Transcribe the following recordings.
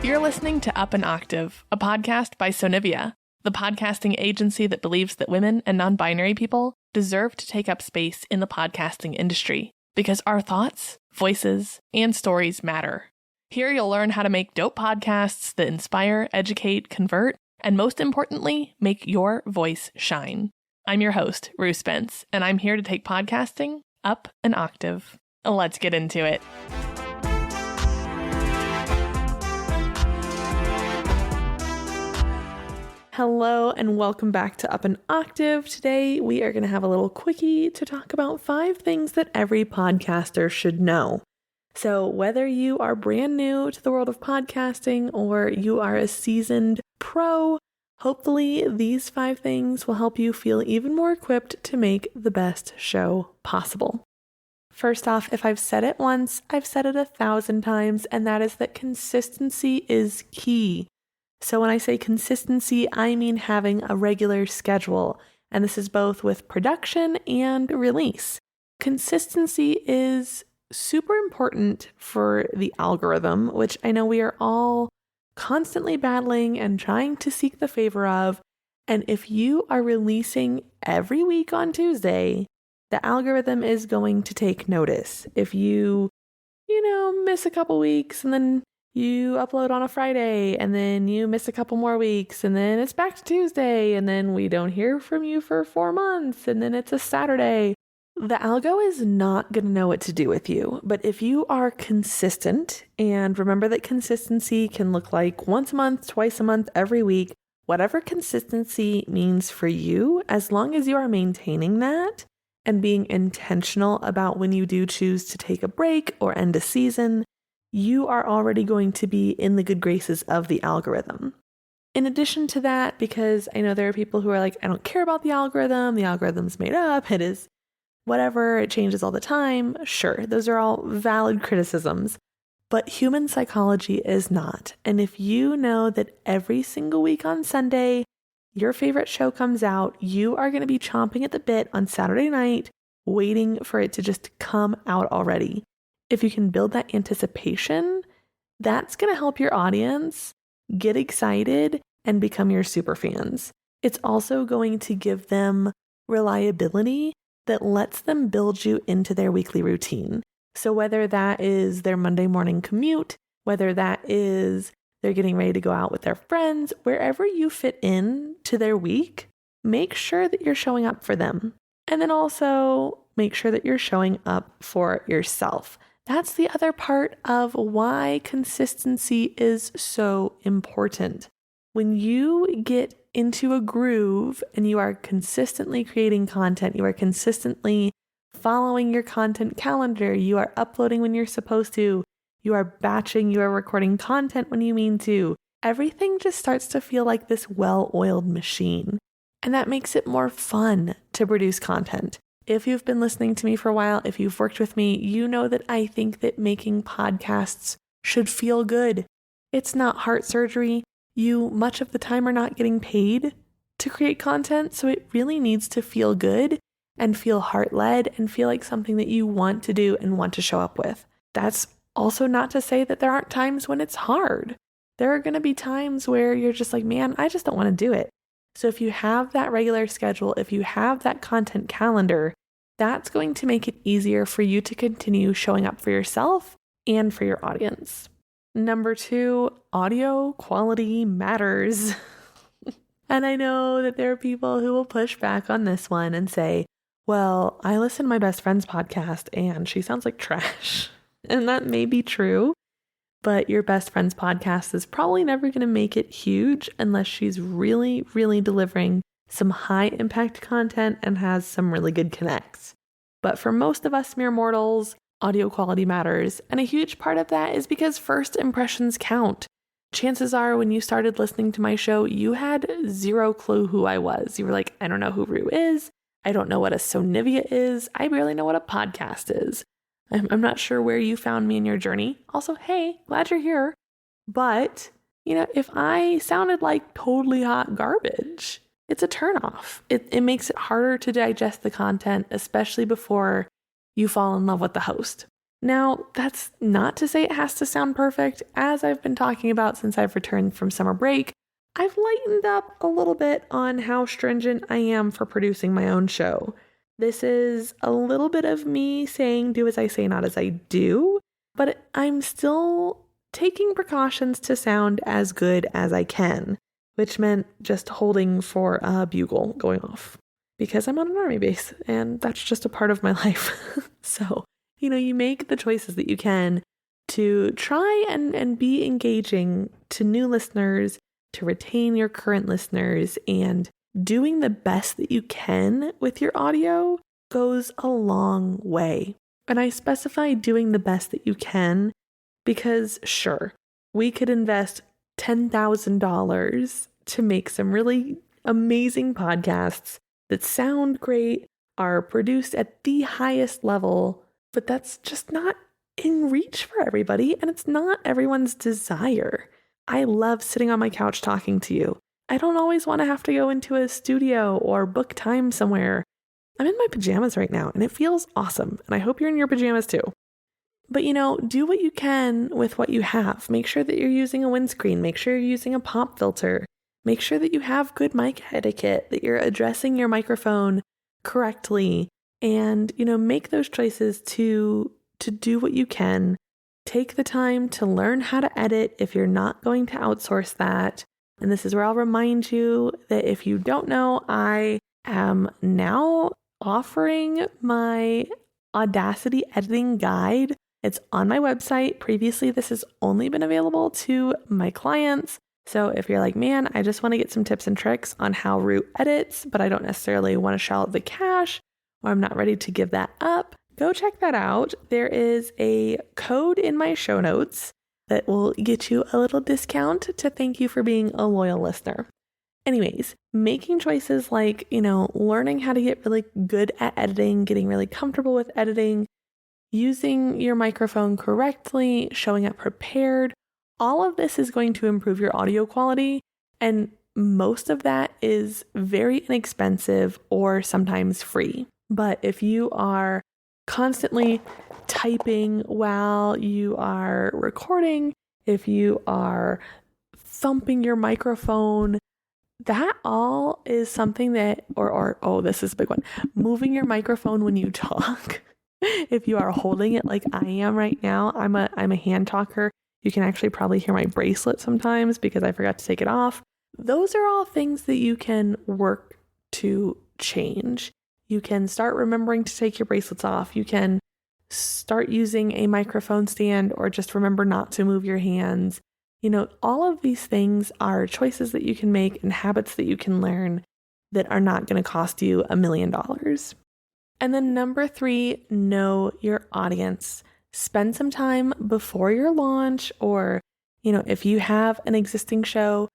You're listening to Up an Octave, a podcast by Sonivia, the podcasting agency that believes that women and non-binary people deserve to take up space in the podcasting industry because our thoughts, voices, and stories matter. Here you'll learn how to make dope podcasts that inspire, educate, convert, and most importantly, make your voice shine. I'm your host, Rue Spence, and I'm here to take podcasting up an octave. Let's get into it. Hello and welcome back to Up an Octave. Today we are going to have a little quickie to talk about 5 things that every podcaster should know. So whether you are brand new to the world of podcasting or you are a seasoned pro, hopefully these 5 things will help you feel even more equipped to make the best show possible. First off, if I've said it once, I've said it 1,000 times, and that is that consistency is key. So when I say consistency, I mean having a regular schedule, and this is both with production and release. Consistency is super important for the algorithm, which I know we are all constantly battling and trying to seek the favor of. And if you are releasing every week on Tuesday, the algorithm is going to take notice. If you miss a couple weeks and then you upload on a Friday and then you miss a couple more weeks and then it's back to Tuesday and then we don't hear from you for 4 months and then it's a Saturday, the algo is not going to know what to do with you. But if you are consistent, and remember that consistency can look like once a month, twice a month, every week, whatever consistency means for you, as long as you are maintaining that and being intentional about when you do choose to take a break or end a season, you are already going to be in the good graces of the algorithm. In addition to that, because I know there are people who are like, I don't care about the algorithm's made up, it is whatever, it changes all the time. Sure, those are all valid criticisms, but human psychology is not. And if you know that every single week on Sunday, your favorite show comes out, you are going to be chomping at the bit on Saturday night, waiting for it to just come out already. If you can build that anticipation, that's going to help your audience get excited and become your super fans. It's also going to give them reliability that lets them build you into their weekly routine. So whether that is their Monday morning commute, whether that is they're getting ready to go out with their friends, wherever you fit in to their week, make sure that you're showing up for them. And then also make sure that you're showing up for yourself. That's the other part of why consistency is so important. When you get into a groove and you are consistently creating content, you are consistently following your content calendar, you are uploading when you're supposed to, you are batching, you are recording content when you mean to, everything just starts to feel like this well-oiled machine. And that makes it more fun to produce content. If you've been listening to me for a while, if you've worked with me, you know that I think that making podcasts should feel good. It's not heart surgery. You, much of the time, are not getting paid to create content, so it really needs to feel good and feel heart-led and feel like something that you want to do and want to show up with. That's also not to say that there aren't times when it's hard. There are going to be times where you're just like, man, I just don't want to do it. So if you have that regular schedule, if you have that content calendar, that's going to make it easier for you to continue showing up for yourself and for your audience. Number 2, audio quality matters. And I know that there are people who will push back on this one and say, well, I listen to my best friend's podcast and she sounds like trash. And that may be true, but your best friend's podcast is probably never going to make it huge unless she's really, really delivering some high impact content and has some really good connects. But for most of us mere mortals, audio quality matters. And a huge part of that is because first impressions count. Chances are when you started listening to my show, you had zero clue who I was. You were like, I don't know who Rue is. I don't know what a Sonivia is. I barely know what a podcast is. I'm not sure where you found me in your journey. Also, hey, glad you're here. But, if I sounded like totally hot garbage, it's a turnoff. It makes it harder to digest the content, especially before you fall in love with the host. Now, that's not to say it has to sound perfect. As I've been talking about since I've returned from summer break, I've lightened up a little bit on how stringent I am for producing my own show. This is a little bit of me saying do as I say, not as I do, but I'm still taking precautions to sound as good as I can, which meant just holding for a bugle going off because I'm on an army base and that's just a part of my life. So, you make the choices that you can to try and be engaging to new listeners, to retain your current listeners, and doing the best that you can with your audio goes a long way. And I specify doing the best that you can because, sure, we could invest $10,000 to make some really amazing podcasts that sound great, are produced at the highest level, but that's just not in reach for everybody, and it's not everyone's desire. I love sitting on my couch talking to you. I don't always want to have to go into a studio or book time somewhere. I'm in my pajamas right now, and it feels awesome, and I hope you're in your pajamas too. But do what you can with what you have. Make sure that you're using a windscreen. Make sure you're using a pop filter. Make sure that you have good mic etiquette, that you're addressing your microphone correctly, and, make those choices to do what you can. Take the time to learn how to edit if you're not going to outsource that. And this is where I'll remind you that if you don't know, I am now offering my Audacity editing guide. It's on my website. Previously, this has only been available to my clients. So if you're like, man, I just want to get some tips and tricks on how Root edits, but I don't necessarily want to shell out the cash, or I'm not ready to give that up, go check that out. There is a code in my show notes that will get you a little discount to thank you for being a loyal listener. Anyways, making choices like, learning how to get really good at editing, getting really comfortable with editing, using your microphone correctly, showing up prepared, all of this is going to improve your audio quality, and most of that is very inexpensive or sometimes free. But if you are constantly typing while you are recording, if you are thumping your microphone, that all is something that, or this is a big one, moving your microphone when you talk. If you are holding it like I am right now, I'm a hand talker. You can actually probably hear my bracelet sometimes because I forgot to take it off. Those are all things that you can work to change. You can start remembering to take your bracelets off. You can start using a microphone stand or just remember not to move your hands. All of these things are choices that you can make and habits that you can learn that are not going to cost you $1 million. And then number 3, know your audience. Spend some time before your launch, or, if you have an existing show,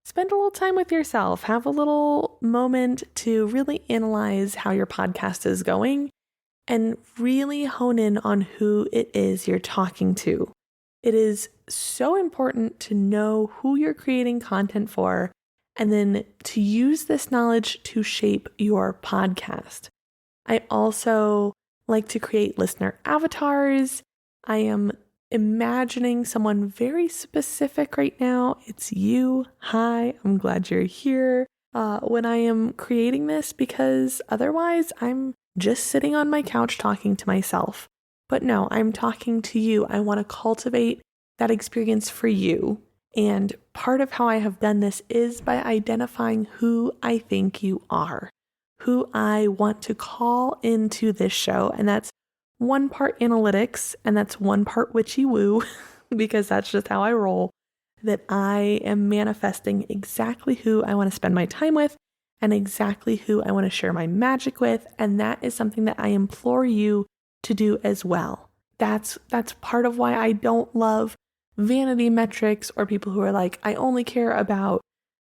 spend a little time with yourself. Have a little moment to really analyze how your podcast is going and really hone in on who it is you're talking to. It is so important to know who you're creating content for and then to use this knowledge to shape your podcast. I also like to create listener avatars. I am imagining someone very specific right now. It's you. Hi, I'm glad you're here when I am creating this, because otherwise I'm just sitting on my couch talking to myself. But no, I'm talking to you. I want to cultivate that experience for you. And part of how I have done this is by identifying who I think you are, who I want to call into this show. And that's one part analytics, and that's one part witchy woo, because that's just how I roll, that I am manifesting exactly who I want to spend my time with and exactly who I want to share my magic with. And that is something that I implore you to do as well. That's part of why I don't love vanity metrics or people who are like, I only care about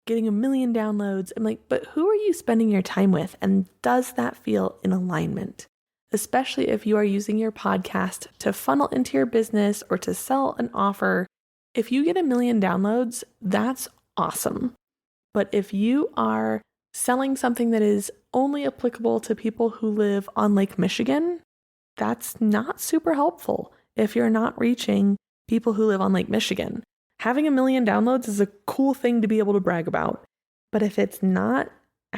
getting 1 million downloads. I'm like, but who are you spending your time with? And does that feel in alignment? Especially if you are using your podcast to funnel into your business or to sell an offer. If you get 1 million downloads, that's awesome. But if you are selling something that is only applicable to people who live on Lake Michigan, that's not super helpful. if you're not reaching people who live on Lake Michigan. Having 1 million downloads is a cool thing to be able to brag about. But if it's not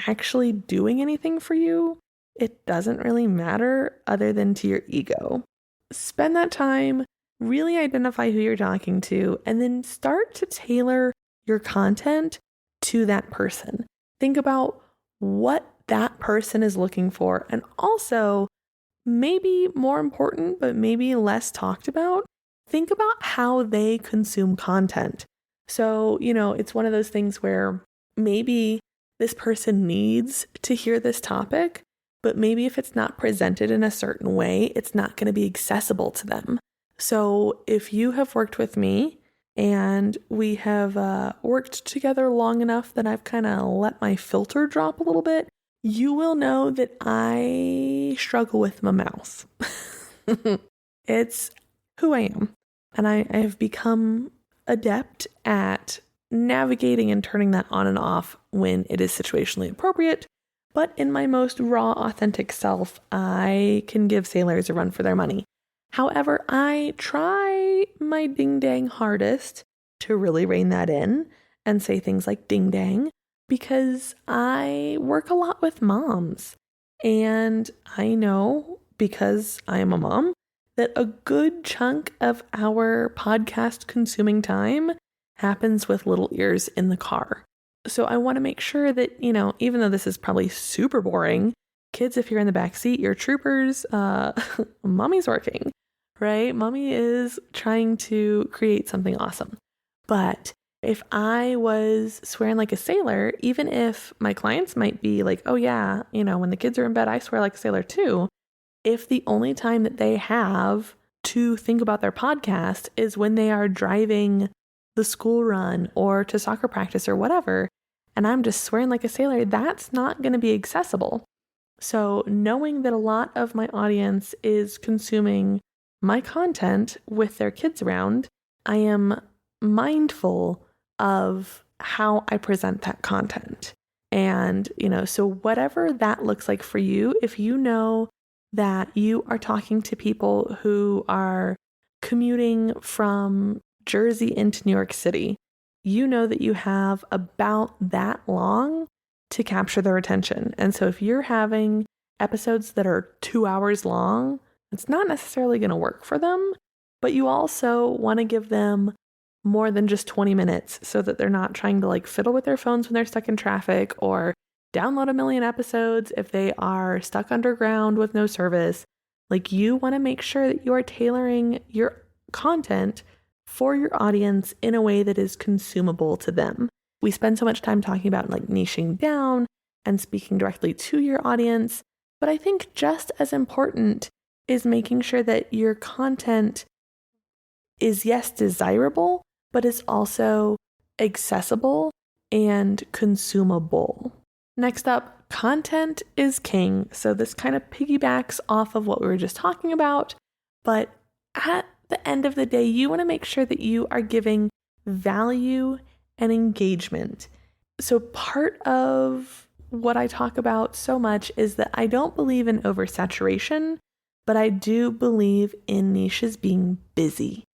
actually doing anything for you, it doesn't really matter other than to your ego. Spend that time, really identify who you're talking to, and then start to tailor your content to that person. Think about what that person is looking for. And also, maybe more important, but maybe less talked about, think about how they consume content. So, it's one of those things where maybe this person needs to hear this topic, but maybe if it's not presented in a certain way, it's not going to be accessible to them. So if you have worked with me and we have worked together long enough that I've kind of let my filter drop a little bit, you will know that I struggle with my mouse. It's who I am. And I have become adept at navigating and turning that on and off when it is situationally appropriate. But in my most raw, authentic self, I can give sailors a run for their money. However, I try my ding-dang hardest to really rein that in and say things like ding-dang, because I work a lot with moms. And I know, because I am a mom, that a good chunk of our podcast consuming time happens with little ears in the car. So I want to make sure that, even though this is probably super boring, kids, if you're in the back seat, you're troopers, mommy's working, right? Mommy is trying to create something awesome. But if I was swearing like a sailor, even if my clients might be like, oh yeah, when the kids are in bed, I swear like a sailor too. If the only time that they have to think about their podcast is when they are driving the school run or to soccer practice or whatever, and I'm just swearing like a sailor, that's not going to be accessible. So knowing that a lot of my audience is consuming my content with their kids around, I am mindful of how I present that content. And, so whatever that looks like for you, if you know that you are talking to people who are commuting from Jersey into New York City, you know that you have about that long to capture their attention. And so if you're having episodes that are 2 hours long, it's not necessarily going to work for them, but you also want to give them more than just 20 minutes so that they're not trying to fiddle with their phones when they're stuck in traffic or download 1 million episodes if they are stuck underground with no service. You want to make sure that you are tailoring your content for your audience in a way that is consumable to them. We spend so much time talking about niching down and speaking directly to your audience, but I think just as important is making sure that your content is, yes, desirable, but is also accessible and consumable. Next up, content is king. So this kind of piggybacks off of what we were just talking about, but at the end of the day, you want to make sure that you are giving value and engagement. So part of what I talk about so much is that I don't believe in oversaturation, but I do believe in niches being busy.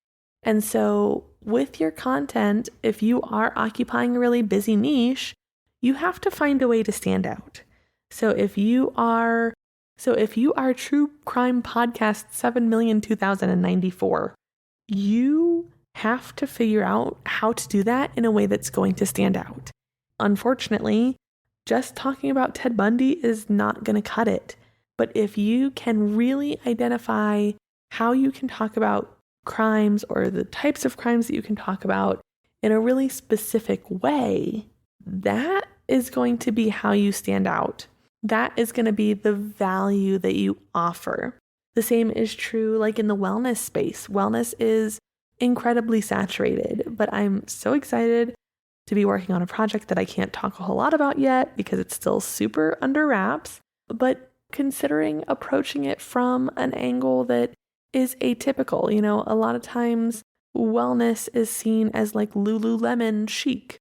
And so with your content, if you are occupying a really busy niche, you have to find a way to stand out. So if you are True Crime Podcast 7,000,2094, you have to figure out how to do that in a way that's going to stand out. Unfortunately, just talking about Ted Bundy is not going to cut it. But if you can really identify how you can talk about crimes or the types of crimes that you can talk about in a really specific way, that is going to be how you stand out. That is going to be the value that you offer. The same is true in the wellness space. Wellness is incredibly saturated, but I'm so excited to be working on a project that I can't talk a whole lot about yet because it's still super under wraps, but considering approaching it from an angle that is atypical. A lot of times wellness is seen as Lululemon chic,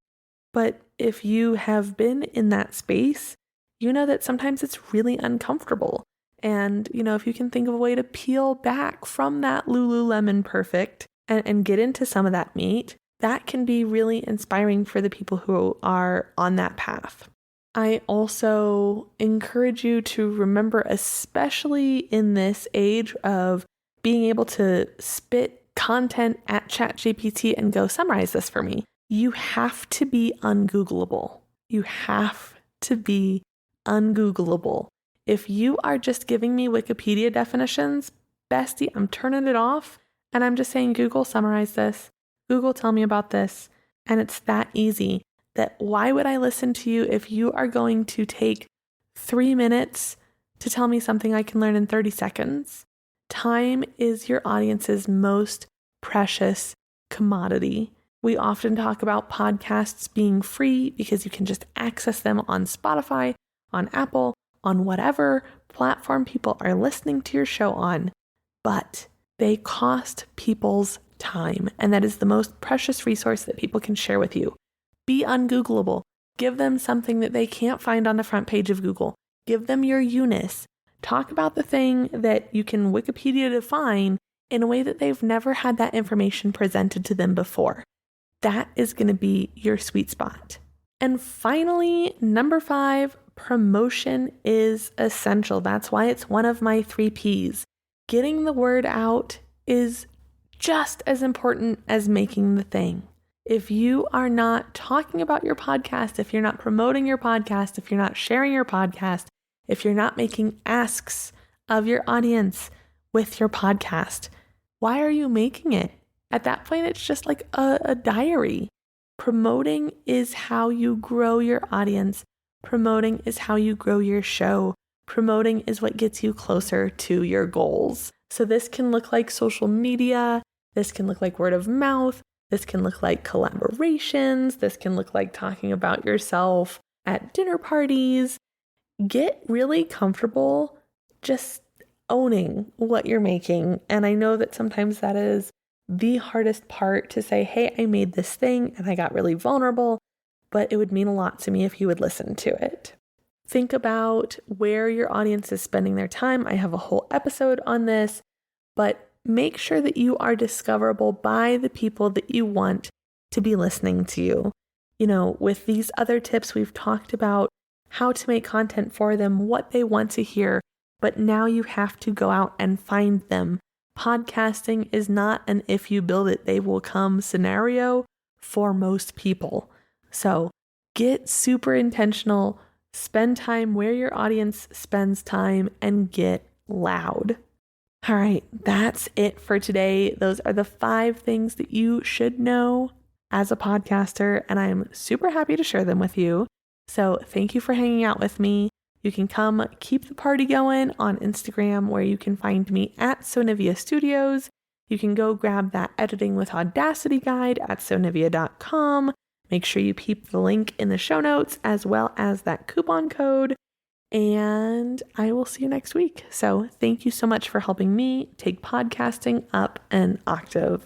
but if you have been in that space, you know that sometimes it's really uncomfortable. And, if you can think of a way to peel back from that Lululemon perfect and get into some of that meat, that can be really inspiring for the people who are on that path. I also encourage you to remember, especially in this age of being able to spit content at ChatGPT and go, summarize this for me. You have to be ungoogleable. You have to be ungoogleable. If you are just giving me Wikipedia definitions, bestie, I'm turning it off and I'm just saying, Google, summarize this. Google, tell me about this. And it's that easy that why would I listen to you if you are going to take 3 minutes to tell me something I can learn in 30 seconds? Time is your audience's most precious commodity. We often talk about podcasts being free because you can just access them on Spotify, on Apple, on whatever platform people are listening to your show on, but they cost people's time, and that is the most precious resource that people can share with you. Be ungoogleable. Give them something that they can't find on the front page of Google. Give them your Eunice. Talk about the thing that you can Wikipedia define in a way that they've never had that information presented to them before. That is going to be your sweet spot. And finally, number 5, promotion is essential. That's why it's one of my 3 Ps. Getting the word out is just as important as making the thing. If you are not talking about your podcast, if you're not promoting your podcast, if you're not sharing your podcast, if you're not making asks of your audience with your podcast, why are you making it? At that point, it's just like a diary. Promoting is how you grow your audience. Promoting is how you grow your show. Promoting is what gets you closer to your goals. So this can look like social media. This can look like word of mouth. This can look like collaborations. This can look like talking about yourself at dinner parties. Get really comfortable just owning what you're making. And I know that sometimes that is the hardest part to say, hey, I made this thing and I got really vulnerable, but it would mean a lot to me if you would listen to it. Think about where your audience is spending their time. I have a whole episode on this, but make sure that you are discoverable by the people that you want to be listening to you. With these other tips, we've talked about how to make content for them, what they want to hear, but now you have to go out and find them. Podcasting is not an if you build it, they will come scenario for most people. So get super intentional, spend time where your audience spends time, and get loud. All right, that's it for today. Those are the 5 things that you should know as a podcaster, and I'm super happy to share them with you. So thank you for hanging out with me. You can come keep the party going on Instagram, where you can find me at Sonivia Studios. You can go grab that Editing with Audacity guide at sonivia.com. Make sure you peep the link in the show notes as well as that coupon code. And I will see you next week. So thank you so much for helping me take podcasting up an octave.